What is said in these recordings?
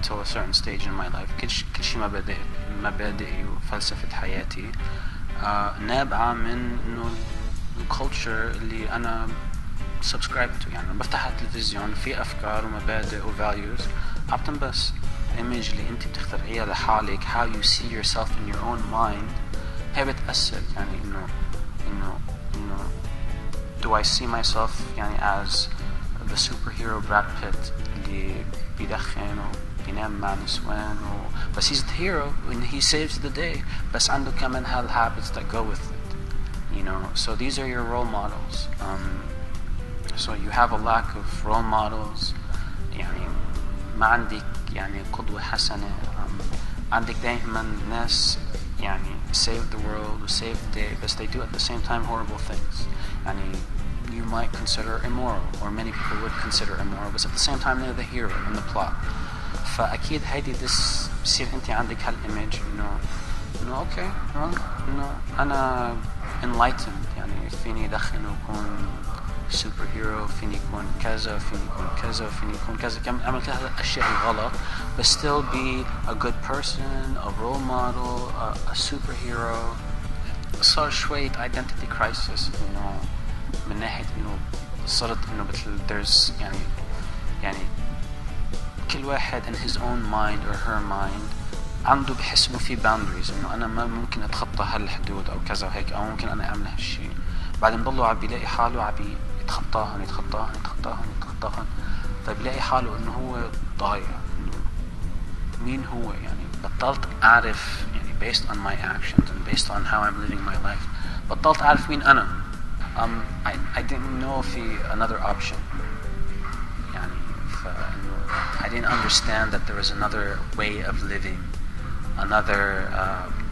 until a certain stage in my life كل شيء مبادئي وفلسفة حياتي نابعة من إنه الكولتشر اللي أنا subscribe to. يعني بفتح التلفزيون في أفكار ومبادئ وvalues عبتن بس image اللي أنت بتخترعيها لحالك how you see yourself in your own mind هي بتأثر. يعني إنه do I see myself يعني as the superhero Brad Pitt اللي بيدخن وبينام مع نسوان بس he's the hero and he saves the day بس عنده كمان habits that go with it, you know. So these are your role models. So you have a lack of role models. يعني ما عندك يعني قدوة حسنة. عندك دائما ناس يعني save the world or save the day but they do at the same time horrible things. يعني you might consider immoral or many people would consider immoral but at the same time they're the hero in the plot. فأكيد هيدي بصير أنت عندك هالإيمج إنه أوكي إنه أنا enlightened يعني فيني أدخن وأكون سوبر هيرو فيني يكون كذا فيني يكون كذا فيني يكون كذا كم عملت هالأشياء الغلط but still be a good person a role model a superhero. صار شوية identity crisis you know من ناحية إنه صارت إنه مثل there's يعني كل واحد in his own mind or her mind عنده بحس إنه في boundaries إنه أنا ما ممكن أتخطى هالحدود أو كذا وهيك أو ممكن أنا أعمل هالشيء بعدين بضلوا عم بيلاقي حاله عم يتخطاهن فبيلاقي حاله إنه هو ضايع. مين هو يعني بطلت أعرف يعني based on my actions and based on how I'm living my life بطلت أعرف مين أنا. I didn't know في another option يعني I didn't understand that there was another way of living another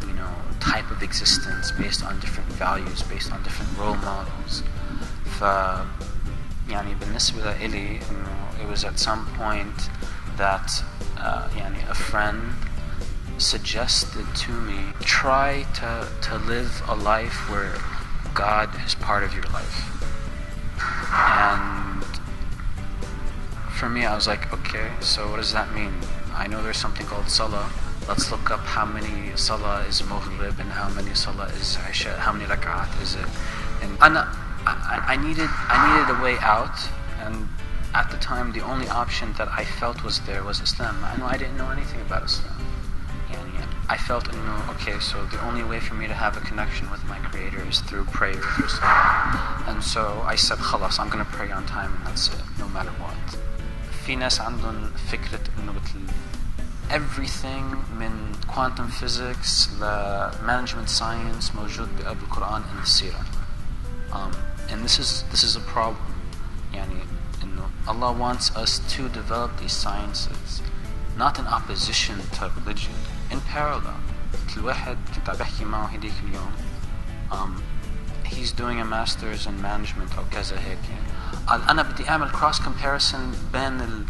you know type of existence based on different values based on different role models. يعني بالنسبة لي إنه it was at some point that يعني a friend suggested to me try to live a life where God is part of your life. And for me I was like okay so what does that mean? I know there's something called Salah. Let's look up how many Salah is Maghrib and how many Salah is Isha, how many rak'at is it. And I needed a way out and at the time the only option that I felt was there was Islam. I know I didn't know anything about Islam. I felt okay so the only way for me to have a connection with my creator is through prayer through salah. And so I said خلاص I'm gonna pray on time and that's it no matter what. في ناس عندهم فكرة إنه everything من quantum physics ل management science موجود بالقرآن and السيرة. And this is a problem. يعني إنه Allah wants us to develop these sciences not in opposition to religion in parallel. الواحد كنت بحكي معه هديك اليوم he's doing a master's in management أو كذا هيك قال أنا بدي أعمل cross comparison بين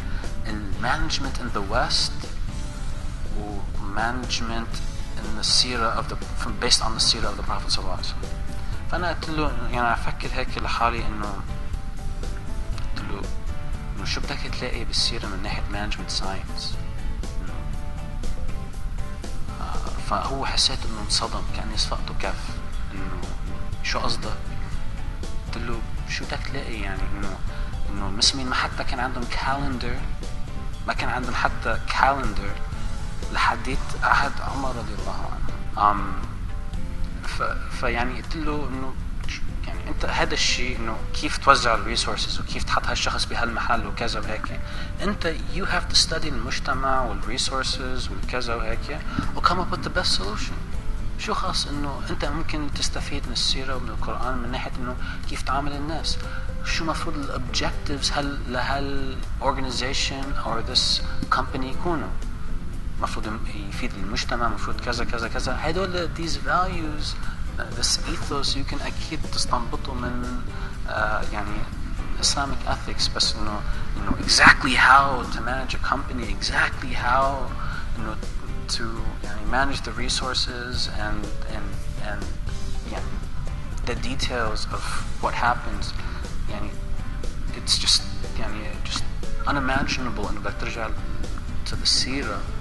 management in the West و management in the سيرة based on the سيرة of the Prophet صلى الله عليه وسلم. فأنا قلت له يعني أفكر هيك لحالي إنه شو بدك تلاقي بالسيرة من ناحية management science. فهو حسيت إنه انصدم كأني صفقته كف إنه شو قصدك؟ قلت له شو بدك تلاقي يعني إنه المسلمين ما حتى كان عندهم calendar ما كان عندهم حتى calendar لحديت عهد عمر رضي الله عنه. فيعني قلت له إنه يعني أنت هذا الشيء إنه كيف توزع الريسورسز وكيف تحط هالشخص بهالمحل وكذا وهيك أنت you have to study المجتمع والريسورسز والكذا وهيك و come up with the best solution. شو خاص إنه أنت ممكن تستفيد من السيرة ومن القرآن من ناحية إنه كيف تعامل الناس شو مفروض الobjectives لهال organization or this company يكونوا مفروض يفيد المجتمع مفروض كذا كذا كذا هدول these values this ethos you can أكيد تستنبطه من يعني Islamic ethics بس إنه exactly how to manage a company exactly how to يعني manage the resources and يعني the details of what happens يعني it's just يعني just unimaginable إنه بدك ترجع to the seerah